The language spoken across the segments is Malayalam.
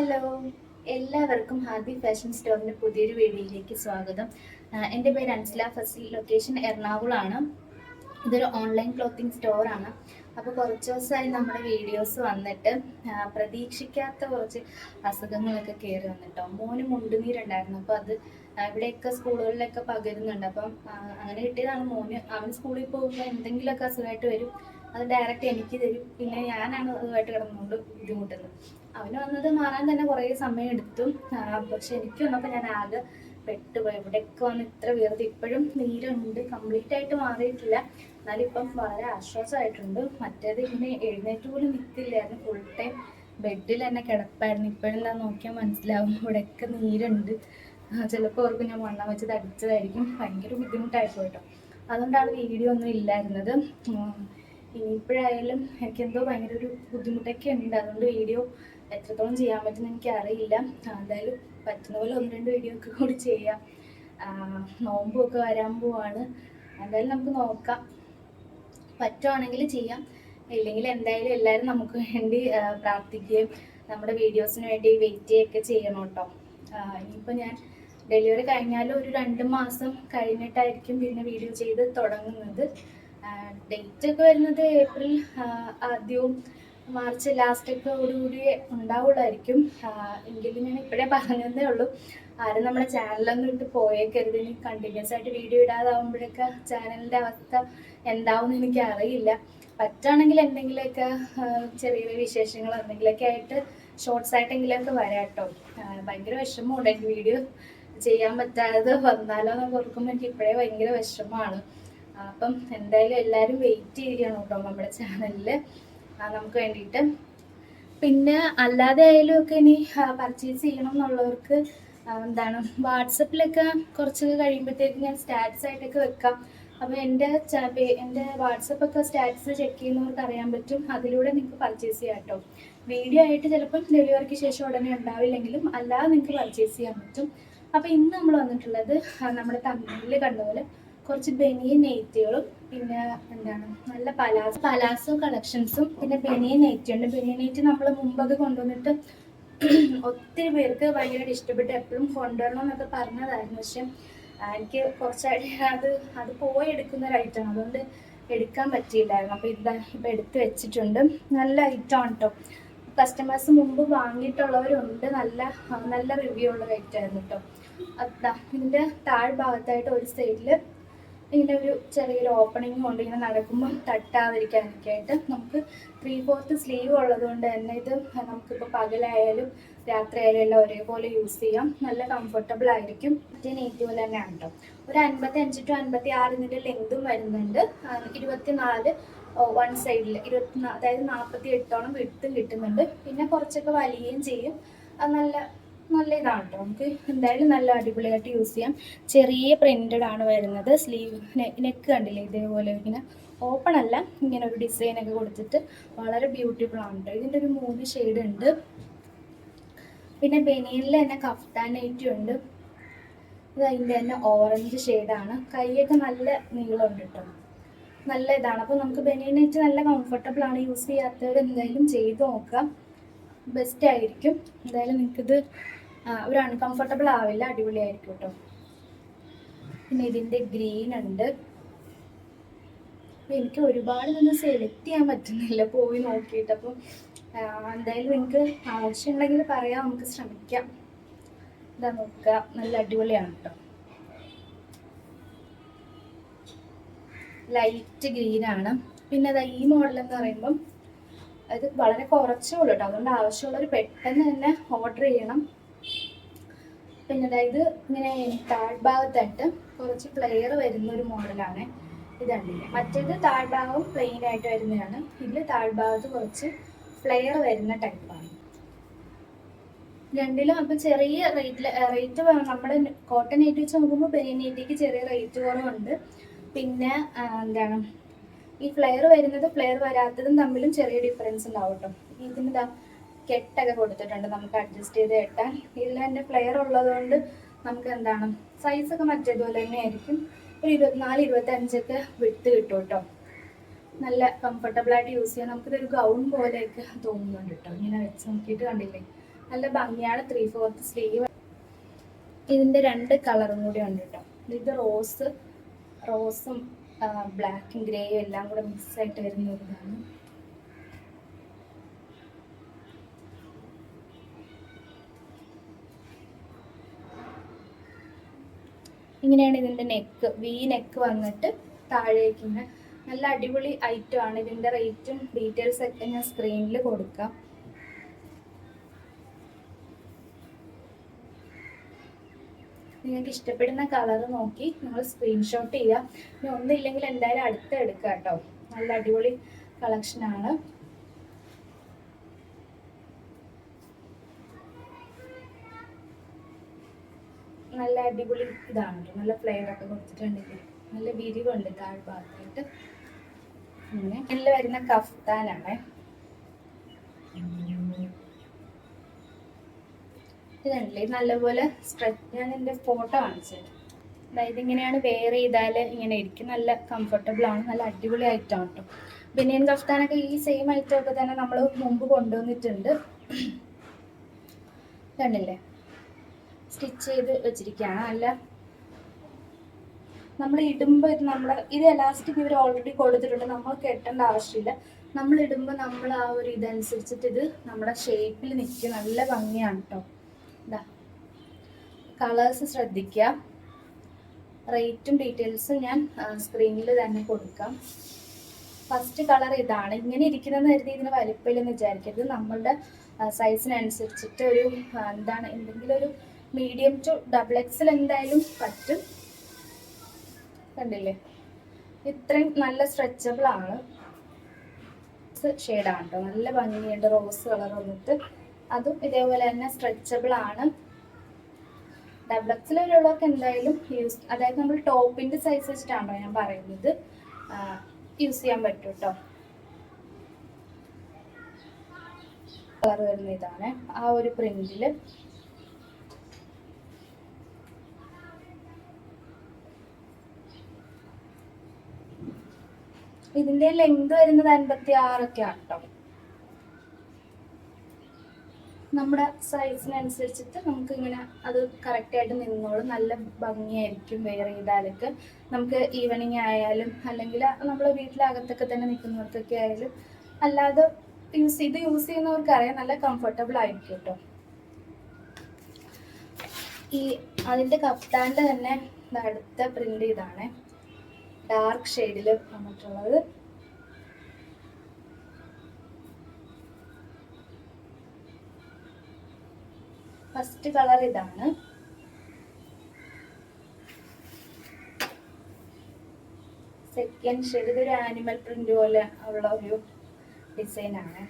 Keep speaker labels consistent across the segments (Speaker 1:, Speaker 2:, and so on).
Speaker 1: ഹലോ, എല്ലാവർക്കും ഹാപ്പി ഫാഷൻ സ്റ്റോറിൻ്റെ പുതിയൊരു വീഡിയോയിലേക്ക് സ്വാഗതം. എൻ്റെ പേര് അൻസില ഫസിൽ. ലൊക്കേഷൻ എറണാകുളമാണ്. ഇതൊരു ഓൺലൈൻ ക്ലോത്തിങ് സ്റ്റോറാണ്. അപ്പോൾ കുറച്ച് ദിവസമായി നമ്മുടെ വീഡിയോസ് വന്നിട്ട് പ്രതീക്ഷിക്കാത്ത കുറച്ച് അസുഖങ്ങളൊക്കെ കയറി വന്നിട്ടോ. മോന് മുണ്ടുനീരുണ്ടായിരുന്നു. അപ്പോൾ അത് ഇവിടെയൊക്കെ സ്കൂളുകളിലൊക്കെ പകരുന്നുണ്ട്. അപ്പം അങ്ങനെ കിട്ടിയതാണ് മോന്. അവൻ സ്കൂളിൽ പോകുമ്പോൾ എന്തെങ്കിലുമൊക്കെ അസുഖമായിട്ട് വരും. അത് ഡയറക്റ്റ് എനിക്ക് തരും. പിന്നെ ഞാനാണ് അതുമായിട്ട് കിടന്നുകൊണ്ട് ബുദ്ധിമുട്ടുന്നത്. അവന് വന്നത് മാറാൻ തന്നെ കുറേ സമയം എടുത്തു. പക്ഷെ എനിക്ക് വന്നപ്പോൾ ഞാൻ ആകെ പെട്ടുപോയി. ഇവിടെയൊക്കെ വന്ന് ഇത്ര വീർത്ത് ഇപ്പോഴും നീരുണ്ട്, കംപ്ലീറ്റ് ആയിട്ട് മാറിയിട്ടില്ല. എന്നാലും ഇപ്പം വളരെ ആശ്വാസമായിട്ടുണ്ട്. മറ്റേത് ഇങ്ങനെ എഴുന്നേറ്റ് പോലും നിൽക്കില്ലായിരുന്നു, ഫുൾ ടൈം ബെഡിൽ തന്നെ കിടപ്പായിരുന്നു. ഇപ്പോഴെന്താ നോക്കിയാൽ മനസ്സിലാവും ഇവിടെയൊക്കെ നീരുണ്ട്. ചിലപ്പോൾ അവർക്ക് ഞാൻ വണ്ണം വെച്ച് തടിച്ചതായിരിക്കും. ഭയങ്കര ബുദ്ധിമുട്ടായിപ്പോയി കേട്ടോ. അതുകൊണ്ടാണ് വീഡിയോ ഒന്നും ഇല്ലായിരുന്നത്. ഇനിയിപ്പോഴായാലും എനിക്കെന്തോ ഭയങ്കര ഒരു ബുദ്ധിമുട്ടൊക്കെ ഉണ്ട്. അതുകൊണ്ട് വീഡിയോ എത്രത്തോളം ചെയ്യാൻ പറ്റുമെന്ന് എനിക്ക് അറിയില്ല. എന്തായാലും പറ്റുന്ന പോലെ 1-2 വീഡിയോ ഒക്കെ കൂടി ചെയ്യാം. നോമ്പൊക്കെ വരാൻ പോവാണ്. എന്തായാലും നമുക്ക് നോക്കാം, പറ്റുവാണെങ്കിൽ ചെയ്യാം. ഇല്ലെങ്കിൽ എന്തായാലും എല്ലാവരും നമുക്ക് വേണ്ടി പ്രാർത്ഥിക്കുകയും നമ്മുടെ വീഡിയോസിന് വേണ്ടി വെയിറ്റ് ചെയ്യുകയൊക്കെ ചെയ്യണം കേട്ടോ. ഇനിയിപ്പോൾ ഞാൻ ഡെലിവറി കഴിഞ്ഞാലും ഒരു 2 മാസം കഴിഞ്ഞിട്ടായിരിക്കും പിന്നെ വീഡിയോ ചെയ്ത് തുടങ്ങുന്നത്. ഡേറ്റ് ഒക്കെ വരുന്നത് ഏപ്രിൽ ആദ്യവും മാർച്ച് ലാസ്റ്റൊക്കെ ഓടുകൂടി ഉണ്ടാവുള്ളായിരിക്കും. എങ്കിലും ഞാൻ ഇപ്പോഴേ പറഞ്ഞതേ ഉള്ളൂ. ആരും നമ്മുടെ ചാനലൊന്നും ഇട്ട് പോയേക്കരുത്. ഇനി കണ്ടിന്യൂസ് ആയിട്ട് വീഡിയോ ഇടാതാവുമ്പോഴൊക്കെ ചാനലിൻ്റെ അവസ്ഥ എന്താവും എന്ന് എനിക്ക് അറിയില്ല. പറ്റുകയാണെങ്കിൽ എന്തെങ്കിലുമൊക്കെ ചെറിയ വിശേഷങ്ങൾ എന്തെങ്കിലുമൊക്കെ ആയിട്ട് ഷോർട്സ് ആയിട്ടെങ്കിലുമൊക്കെ വരാം കേട്ടോ. ഭയങ്കര വിഷമമുണ്ട് എനിക്ക് വീഡിയോ ചെയ്യാൻ പറ്റാതെ വന്നാലോ എന്നൊക്കെ ഓർക്കുമ്പോൾ എനിക്ക് ഇപ്പോഴേ ഭയങ്കര വിഷമമാണ്. അപ്പം എന്തായാലും എല്ലാവരും വെയിറ്റ് ചെയ്യണം കേട്ടോ നമ്മുടെ ചാനലിൽ നമുക്ക് വേണ്ടിയിട്ട്. പിന്നെ അല്ലാതെ ആയാലും ഒക്കെ ഇനി പർച്ചേസ് ചെയ്യണം എന്നുള്ളവർക്ക് എന്താണ് വാട്സപ്പിലൊക്കെ കുറച്ച് കഴിയുമ്പോഴത്തേക്ക് ഞാൻ സ്റ്റാറ്റസ് ആയിട്ടൊക്കെ വെക്കാം. അപ്പോൾ എൻ്റെ വാട്സപ്പൊക്കെ സ്റ്റാറ്റസ് ചെക്ക് ചെയ്യുന്നവർക്ക് അറിയാൻ പറ്റും. അതിലൂടെ നിങ്ങൾക്ക് പർച്ചേസ് ചെയ്യാം കേട്ടോ. വീഡിയോ ആയിട്ട് ചിലപ്പം ഡെലിവറിക്ക് ശേഷം ഉടനെ ഉണ്ടാവില്ലെങ്കിലും അല്ലാതെ നിങ്ങൾക്ക് പർച്ചേസ് ചെയ്യാൻ പറ്റും. അപ്പോൾ ഇന്ന് നമ്മൾ വന്നിട്ടുള്ളത് നമ്മുടെ തമിഴിൽ കണ്ടപോലെ കുറച്ച് ബനിയൻ നെയ്റ്റുകളും പിന്നെ എന്താണ് നല്ല പലാസോ കളക്ഷൻസും പിന്നെ ബനിയൻ നെയ്റ്റ് ഉണ്ട്. ബനിയൻ നെയ്റ്റ് നമ്മൾ മുമ്പൊക്കെ കൊണ്ടുവന്നിട്ട് ഒത്തിരി പേർക്ക് ഭയങ്കരമായിട്ട് ഇഷ്ടപ്പെട്ട് എപ്പോഴും കൊണ്ടുവരണം എന്നൊക്കെ പറഞ്ഞതായിരുന്നു. പക്ഷെ എനിക്ക് കുറച്ചായിട്ട് അത് പോയി എടുക്കുന്ന ഒരു ഐറ്റമാണ്, അതുകൊണ്ട് എടുക്കാൻ പറ്റിയില്ലായിരുന്നു. അപ്പോൾ ഇപ്പം എടുത്ത് വെച്ചിട്ടുണ്ട്. നല്ല ഐറ്റമാണ് കേട്ടോ. കസ്റ്റമേഴ്സ് മുമ്പ് വാങ്ങിയിട്ടുള്ളവരുണ്ട്. നല്ല റിവ്യൂ ഉള്ള ഐറ്റമായിരുന്നു കേട്ടോ. അതാ ഇതിൻ്റെ താഴ്ഭാഗത്തായിട്ട് ഒരു സൈഡിൽ ഇങ്ങനെ ഒരു ചെറിയൊരു ഓപ്പണിങ് കൊണ്ട് ഇങ്ങനെ നടക്കുമ്പോൾ തട്ടാതിരിക്കാനൊക്കെ ആയിട്ട് നമുക്ക് 3/4 സ്ലീവ് ഉള്ളത് കൊണ്ട് തന്നെ ഇത് നമുക്കിപ്പോൾ പകലായാലും രാത്രി ആയാലും എല്ലാം ഒരേപോലെ യൂസ് ചെയ്യാം. നല്ല കംഫർട്ടബിൾ ആയിരിക്കും. മറ്റേ നെയ്റ്റ് പോലെ തന്നെയാണ് കേട്ടോ. ഒരു 55 to 56 ഇതിൻ്റെ ലെങ്തും വരുന്നുണ്ട്. 24 വൺ സൈഡിൽ 24, അതായത് 48 വിട്ടും കിട്ടുന്നുണ്ട്. പിന്നെ കുറച്ചൊക്കെ വലിയുകയും ചെയ്യും. അത് നല്ല ഇതാണ് കേട്ടോ. നമുക്ക് എന്തായാലും നല്ല അടിപൊളിയായിട്ട് യൂസ് ചെയ്യാം. ചെറിയ പ്രിന്റഡ് ആണ് വരുന്നത്. സ്ലീവ് നെക്ക് കണ്ടില്ലേ, ഇതേപോലെ ഇങ്ങനെ ഓപ്പൺ അല്ല, ഇങ്ങനെ ഒരു ഡിസൈനൊക്കെ കൊടുത്തിട്ട് വളരെ ബ്യൂട്ടിഫുൾ ആണ് കേട്ടോ. ഇതിൻ്റെ ഒരു 3 ഷെയ്ഡ് ഉണ്ട്. പിന്നെ ബനിയനിൽ തന്നെ കഫ്താൻ നൈറ്റി ഉണ്ട്. ഇത് അതിൻ്റെ തന്നെ ഓറഞ്ച് ഷെയ്ഡാണ്. കൈയൊക്കെ നല്ല നീളമുണ്ട് കേട്ടോ. നല്ല ഇതാണ്. അപ്പോൾ നമുക്ക് ബനിയൻ നൈറ്റ് നല്ല കംഫർട്ടബിൾ ആണ്. യൂസ് ചെയ്യാത്തവർ എന്തായാലും ചെയ്ത് നോക്കാം, ബെസ്റ്റ് ആയിരിക്കും. എന്തായാലും നിങ്ങൾക്കിത് ഒരു അൺകംഫർട്ടബിൾ ആവില്ല, അടിപൊളിയായിരിക്കും കേട്ടോ. പിന്നെ ഇതിൻ്റെ ഗ്രീൻ ഉണ്ട്. എനിക്ക് ഒരുപാട് നിന്ന് സെലക്ട് ചെയ്യാൻ പറ്റുന്നില്ല പോയി നോക്കിയിട്ട്. അപ്പം എന്തായാലും നിങ്ങൾക്ക് ആവശ്യമുണ്ടെങ്കിൽ പറയാം, നമുക്ക് ശ്രമിക്കാം. ഇതാ നോക്കുക, നല്ല അടിപൊളിയാണ് കേട്ടോ. ലൈറ്റ് ഗ്രീനാണ്. പിന്നെ അതാ ഈ മോഡൽ എന്ന് പറയുമ്പം അത് വളരെ കുറച്ചേ ഉള്ളൂ കേട്ടോ. അതുകൊണ്ട് ആവശ്യമുള്ളവർ പെട്ടെന്ന് തന്നെ ഓർഡർ ചെയ്യണം. പിന്നെ അതായത് ഇങ്ങനെ താഴ്ഭാഗത്തായിട്ട് കുറച്ച് പ്ലെയർ വരുന്ന ഒരു മോഡലാണ്. ഇതുണ്ടല്ലേ, മറ്റേത് താഴ്ഭാഗവും പ്ലെയിൻ ആയിട്ട് വരുന്നതാണ്. ഇതിൽ താഴ്ഭാഗത്ത് കുറച്ച് ഫ്ലെയർ വരുന്ന ടൈപ്പാണ് രണ്ടിലും. അപ്പം ചെറിയ റേറ്റ് നമ്മൾ കോട്ടൺ നെറ്റ് വെച്ച് നോക്കുമ്പോൾ ബനിയൻ നെറ്റിക്ക് ചെറിയ റേറ്റ് കുറവുണ്ട്. പിന്നെ എന്താണ് ഈ ഫ്ലെയർ വരുന്നത് ഫ്ലെയർ വരാത്തതും തമ്മിലും ചെറിയ ഡിഫറൻസ് ഉണ്ടാവും കേട്ടോ. ഇതിന് കെട്ടൊക്കെ കൊടുത്തിട്ടുണ്ട്, നമുക്ക് അഡ്ജസ്റ്റ് ചെയ്ത് കെട്ടാൻ. ഇതിൽ തന്നെ ഫ്ലെയർ ഉള്ളതുകൊണ്ട് നമുക്ക് എന്താണ് സൈസൊക്കെ മറ്റേതുപോലെ തന്നെ ആയിരിക്കും. ഒരു 24-25 വിട്ട് കിട്ടും കേട്ടോ. നല്ല കംഫർട്ടബിളായിട്ട് യൂസ് ചെയ്യാം. നമുക്കിതൊരു ഗൗൺ പോലെയൊക്കെ തോന്നുന്നുണ്ട് കേട്ടോ. ഇങ്ങനെ വെച്ച് നോക്കിയിട്ട് കണ്ടില്ലേ, നല്ല ഭംഗിയാണ്. 3/4 സ്ലീവ്. ഇതിൻ്റെ 2 കളറും കൂടി ഉണ്ട് കേട്ടോ. ഇത് റോസും ബ്ലാക്കും ഗ്രേയും എല്ലാം കൂടെ മിക്സായിട്ട് വരുന്ന ഒരു ഇതാണ്. ഇങ്ങനെയാണ് ഇതിൻ്റെ നെക്ക്. നെക്ക് വന്നിട്ട് താഴേക്ക് നല്ല അടിപൊളി ഐറ്റം ആണ്. ഇതിൻ്റെ റേറ്റും ഡീറ്റെയിൽസ് ഒക്കെ ഞാൻ സ്ക്രീനിൽ കൊടുക്കാം. നിങ്ങൾക്ക് ഇഷ്ടപ്പെടുന്ന കളർ നോക്കി നിങ്ങൾ സ്ക്രീൻഷോട്ട് ചെയ്യുക. ഇനി ഒന്നില്ലെങ്കിൽ എന്തായാലും അടുത്ത് എടുക്കുക കേട്ടോ. നല്ല അടിപൊളി കളക്ഷനാണ്. നല്ല അടിപൊളി ഇതാണ് കേട്ടോ. നല്ല ഫ്ലേവർ ഒക്കെ കൊടുത്തിട്ടുണ്ടെങ്കിൽ നല്ല വിരിവുണ്ട് താഴ്ഭാഗത്തായിട്ട്. അങ്ങനെ ഇതിൽ വരുന്ന കഫ്താനാണ്. ഇതുണ്ടല്ലേ നല്ലപോലെ സ്ട്രെച്ച്. ഞാൻ എൻ്റെ ഫോട്ടോ കാണിച്ചത്. അതായത് ഇങ്ങനെയാണ് വെയർ ചെയ്താൽ ഇങ്ങനെ ഇരിക്കും. നല്ല കംഫർട്ടബിൾ ആണ്. നല്ല അടിപൊളി ഐറ്റം കേട്ടോ. ബനിയൻ കഫ്താനൊക്കെ ഈ സെയിം ഐറ്റം ഒക്കെ തന്നെ നമ്മൾ മുമ്പ് കൊണ്ടുവന്നിട്ടുണ്ട്. കണ്ടില്ലേ, സ്റ്റിച്ച് ചെയ്ത് വെച്ചിരിക്കുകയാണ്. അല്ല നമ്മൾ ഇടുമ്പോൾ ഇത് എലാസ്റ്റിക് ഇവർ ഓൾറെഡി കൊടുത്തിട്ടുണ്ട്. നമ്മൾ കെട്ടേണ്ട ആവശ്യമില്ല. നമ്മൾ ഇടുമ്പോൾ നമ്മൾ ആ ഒരു ഇതനുസരിച്ചിട്ട് ഇത് നമ്മുടെ ഷേപ്പിൽ നിൽക്കും. നല്ല ഭംഗിയാണ് കേട്ടോ. ഇതാ കളേഴ്സ് ശ്രദ്ധിക്കുക. റേറ്റും ഡീറ്റെയിൽസും ഞാൻ സ്ക്രീനിൽ തന്നെ കൊടുക്കാം. ഫസ്റ്റ് കളർ ഇതാണ്. ഇങ്ങനെ ഇരിക്കുന്നതെന്ന് കരുതി ഇതിന് വലിപ്പമില്ലെന്ന് വിചാരിക്കരുത്. നമ്മളുടെ സൈസിനനുസരിച്ചിട്ട് ഒരു എന്തെങ്കിലും ഒരു മീഡിയം ടു XXL എന്തായാലും പറ്റും. കണ്ടില്ലേ, ഇത്രയും നല്ല സ്ട്രെച്ചബിൾ ആണ്. ഷെയ്ഡാണ് കേട്ടോ. നല്ല ഭംഗിയുണ്ട്. റോസ് കളർ വന്നിട്ട് അതും ഇതേപോലെ തന്നെ സ്ട്രെച്ചബിൾ ആണ്. XXL ഉള്ളവർക്ക് എന്തായാലും അതായത് നമ്മൾ ടോപ്പിന്റെ സൈസ് വെച്ചിട്ടാണോ ഞാൻ പറയുന്നത്, യൂസ് ചെയ്യാൻ പറ്റും കേട്ടോ. കളർ വരുന്ന ഇതാണ് ആ ഒരു പ്രിന്റില്. ഇതിന്റെ ലെങ്ത് വരുന്നത് 56 ഒക്കെയാണ് കേട്ടോ. നമ്മുടെ സൈസിനനുസരിച്ചിട്ട് നമുക്ക് ഇങ്ങനെ അത് കറക്റ്റായിട്ട് നിന്നോളും. നല്ല ഭംഗിയായിരിക്കും വെയർ ചെയ്താലൊക്കെ. നമുക്ക് ഈവനിങ് ആയാലും അല്ലെങ്കിൽ നമ്മൾ വീട്ടിലകത്തൊക്കെ തന്നെ നിൽക്കുന്നവർക്കൊക്കെ ആയാലും അല്ലാതെ യൂസ് ചെയ്യുന്നവർക്ക് അറിയാം നല്ല കംഫർട്ടബിൾ ആയിരിക്കും കേട്ടോ. അതിൻ്റെ കഫ്താൻ്റെ തന്നെ അടുത്ത പ്രിന്റ് ഇതാണ്. ഡാർക്ക് ഷെയ്ഡിൽ വന്നിട്ടുള്ളത്. ഫസ്റ്റ് കളർ ഇതാണ്. സെക്കൻഡ് ഷെയ്ഡ് ഇതൊരു ആനിമൽ പ്രിന്റ് പോലെ ഉള്ള ഒരു ഡിസൈനാണ്.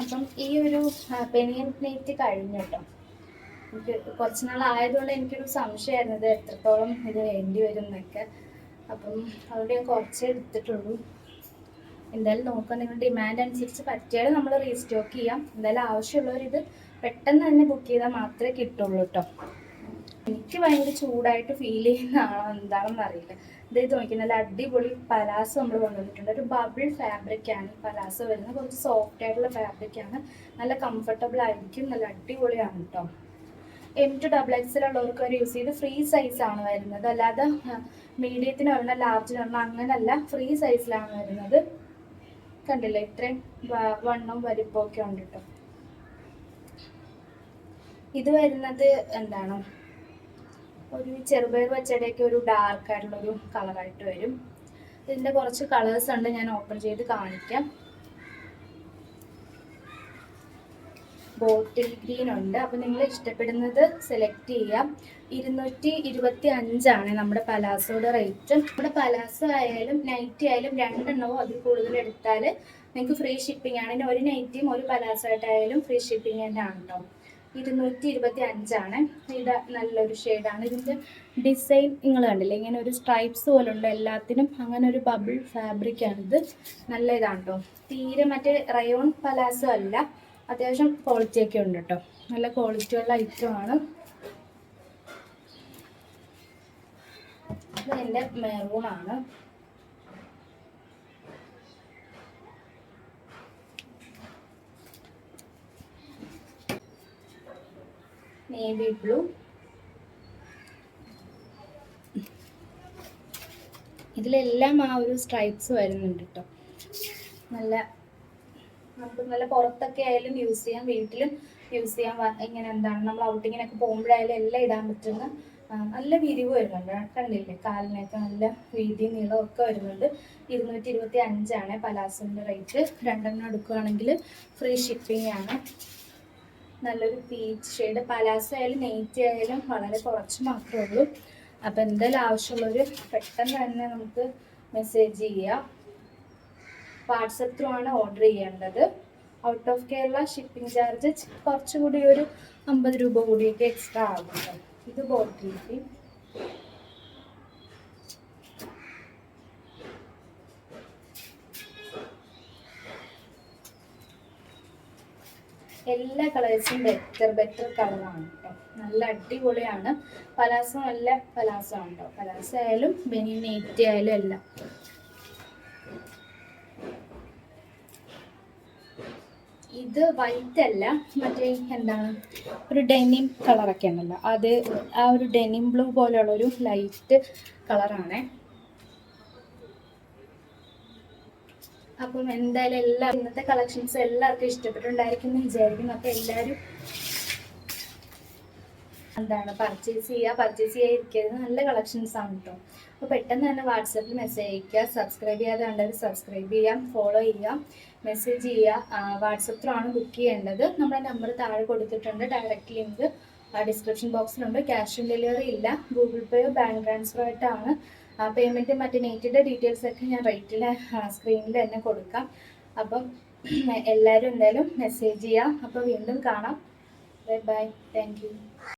Speaker 1: അപ്പം ഈ ഒരു ബനിയൻ നൈറ്റ് കഴിഞ്ഞു കേട്ടോ. എനിക്ക് കുറച്ച് നാളായതുകൊണ്ട് എനിക്കൊരു സംശയമായിരുന്നു ഇത് എത്രത്തോളം ഇത് വേണ്ടി വരും എന്നൊക്കെ. അപ്പം അതുകൊണ്ട് ഞാൻ കുറച്ചേ എടുത്തിട്ടുള്ളൂ. എന്തായാലും നോക്കാം, നിങ്ങളുടെ ഡിമാൻഡ് അനുസരിച്ച് പറ്റിയാൽ നമ്മൾ റീസ്റ്റോക്ക് ചെയ്യാം. എന്തായാലും ആവശ്യമുള്ളവർ ഇത് പെട്ടെന്ന് തന്നെ ബുക്ക് ചെയ്താൽ മാത്രമേ കിട്ടുള്ളൂ കേട്ടോ. എനിക്ക് ഭയങ്കര ചൂടായിട്ട് ഫീൽ ചെയ്യുന്നതാണോ എന്താണെന്ന് അറിയില്ല. ഇത് നോക്കി നല്ല അടിപൊളി പലാസോ നമ്മൾ കൊണ്ടുവന്നിട്ടുണ്ട്. ഒരു ബബിൾ ഫാബ്രിക്കാണ് പലാസോ വരുന്നത്. കുറച്ച് സോഫ്റ്റ് ആയിട്ടുള്ള ഫാബ്രിക്കാണ്. നല്ല കംഫർട്ടബിൾ ആയിരിക്കും. നല്ല അടിപൊളിയാണ് കേട്ടോ. M to XXL ഉള്ളവർക്ക് ഒരു യൂസ് ചെയ്ത് ഫ്രീ സൈസാണ് വരുന്നത്. അല്ലാതെ മീഡിയത്തിന് ഒരെണ്ണം ലാർജിന് ഒരെണ്ണം അങ്ങനല്ല, ഫ്രീ സൈസിലാണ് വരുന്നത്. കണ്ടില്ലേ, ഇത്രയും വണ്ണവും വലിപ്പമൊക്കെ ഉണ്ട് കേട്ടോ. ഇത് വരുന്നത് ഒരു ചെറുപയർ പച്ചടിയൊക്കെ ഒരു ഡാർക്ക് ആയിട്ടുള്ളൊരു കളറായിട്ട് വരും. ഇതിൻ്റെ കുറച്ച് കളേഴ്സ് ഉണ്ട്, ഞാൻ ഓപ്പൺ ചെയ്ത് കാണിക്കാം. ബോട്ടിൽ ഗ്രീൻ ഉണ്ട്. അപ്പോൾ നിങ്ങൾ ഇഷ്ടപ്പെടുന്നത് സെലക്ട് ചെയ്യാം. 225 നമ്മുടെ പലാസോയുടെ റേറ്റ്. നമ്മുടെ പലാസോ ആയാലും നൈറ്റി ആയാലും രണ്ടെണ്ണമോ അതിൽ കൂടുതൽ എടുത്താൽ നിങ്ങൾക്ക് ഫ്രീ ഷിപ്പിംഗ് ആണ്. ഇനി ഒരു നൈറ്റിയും ഒരു പലാസോ ആയിട്ടായാലും ഫ്രീ ഷിപ്പിംഗ് തന്നെയാണ് കേട്ടോ. 225 ഇത് നല്ലൊരു ഷെയ്ഡാണ്. ഇതിൻ്റെ ഡിസൈൻ നിങ്ങൾ കണ്ടില്ലേ, ഇങ്ങനെ ഒരു സ്ട്രൈപ്സ് പോലുണ്ട് എല്ലാത്തിനും. അങ്ങനെ ഒരു ബബിൾ ഫാബ്രിക്കാണിത്. നല്ല ഇതാണ് കേട്ടോ. തീരെ മറ്റേ റയോൺ പലാസോ അല്ല, അത്യാവശ്യം ക്വാളിറ്റിയൊക്കെ ഉണ്ട് കേട്ടോ. നല്ല ക്വാളിറ്റിയുള്ള ഐറ്റമാണ്. ഇത് എൻ്റെ മെറൂണാണ്. നേവി ബ്ലൂ, ഇതിലെല്ലാം ആ ഒരു സ്ട്രൈപ്സ് വരുന്നുണ്ട് കേട്ടോ. നല്ല നമുക്ക് നല്ല പുറത്തൊക്കെ ആയാലും യൂസ് ചെയ്യാം, വീട്ടിലും യൂസ് ചെയ്യാം. ഇങ്ങനെ എന്താണ് നമ്മൾ ഔട്ടിങ്ങിനൊക്കെ പോകുമ്പോഴായാലും എല്ലാം ഇടാൻ പറ്റുന്ന നല്ല വിരിവ് വരുന്നുണ്ട്. കണ്ടില്ലേ, കാലിനൊക്കെ നല്ല വീതിയും നീളവും ഒക്കെ വരുന്നുണ്ട്. 225 പലാസോൻ്റെ റേറ്റ്. 2 എടുക്കുകയാണെങ്കിൽ ഫ്രീ ഷിപ്പിംഗ് ആണ്. നല്ലൊരു പീച്ച് ഷെയ്ഡ്. പലാസോ ആയാലും നെയ്റ്റി ആയാലും വളരെ കുറച്ച് മാത്രമേ ഉള്ളൂ. അപ്പോൾ എന്തായാലും ആവശ്യമുള്ളവർ പെട്ടെന്ന് തന്നെ നമുക്ക് മെസ്സേജ് ചെയ്യാം. വാട്സപ്പ് ത്രൂ ആണ് ഓർഡർ ചെയ്യേണ്ടത്. Out of Kerala shipping charge കുറച്ചുകൂടി ഒരു 50 രൂപ കൂടിയൊക്കെ എക്സ്ട്രാ ആകും. ഇത് ബോട്ടിലേക്ക് എല്ലാ കളേഴ്സും ബെറ്റർ കളറാണ് കേട്ടോ. നല്ല അടിപൊളിയാണ്. പലാസോ നല്ല പലാസോ ആണ് കേട്ടോ. പലാസോ ആയാലും ബനിയൻ നെയ്റ്റി ആയാലും എല്ലാം. ഇത് വൈറ്റ് അല്ല, മറ്റേ എന്താണ് ഒരു ഡെനിം കളറൊക്കെ ഉണ്ടല്ലോ, അത് ആ ഒരു ഡെനിം ബ്ലൂ പോലെയുള്ളൊരു ലൈറ്റ് കളറാണ്. അപ്പം എന്തായാലും എല്ലാം ഇന്നത്തെ കളക്ഷൻസ് എല്ലാവർക്കും ഇഷ്ടപ്പെട്ടുണ്ടായിരിക്കും എന്ന് വിചാരിക്കുന്നു. അപ്പോൾ എല്ലാവരും എന്താണ് പർച്ചേസ് ചെയ്യാതിരിക്കരുത്. നല്ല കളക്ഷൻസ് ആണ് കേട്ടോ. അപ്പോൾ പെട്ടെന്ന് തന്നെ വാട്സപ്പിൽ മെസ്സേജ് അയയ്ക്കുക. സബ്സ്ക്രൈബ് ചെയ്യാതെ കണ്ടത് സബ്സ്ക്രൈബ് ചെയ്യാം, ഫോളോ ചെയ്യാം, മെസ്സേജ് ചെയ്യുക. വാട്സപ്പ് ത്രൂ ആണ് ബുക്ക് ചെയ്യേണ്ടത്. നമ്മുടെ നമ്പർ താഴെ കൊടുത്തിട്ടുണ്ട്. ഡയറക്റ്റ് ലിങ്ക് ഡിസ്ക്രിപ്ഷൻ ബോക്സിലുണ്ട്. ക്യാഷ് ഓൺ ഡെലിവറി ഇല്ല, ഗൂഗിൾ പേയോ ബാങ്ക് ട്രാൻസ്ഫർ ആയിട്ടാണ് പേയ്മെൻറ്റ്. മറ്റേ നെറ്റിൻ്റെ ഡീറ്റെയിൽസ് ഒക്കെ ഞാൻ റൈറ്റിൽ സ്ക്രീനിൽ തന്നെ കൊടുക്കാം. അപ്പം എല്ലാവരും എന്തായാലും മെസ്സേജ് ചെയ്യുക. അപ്പോൾ വീണ്ടും കാണാം. Bye bye, thank you.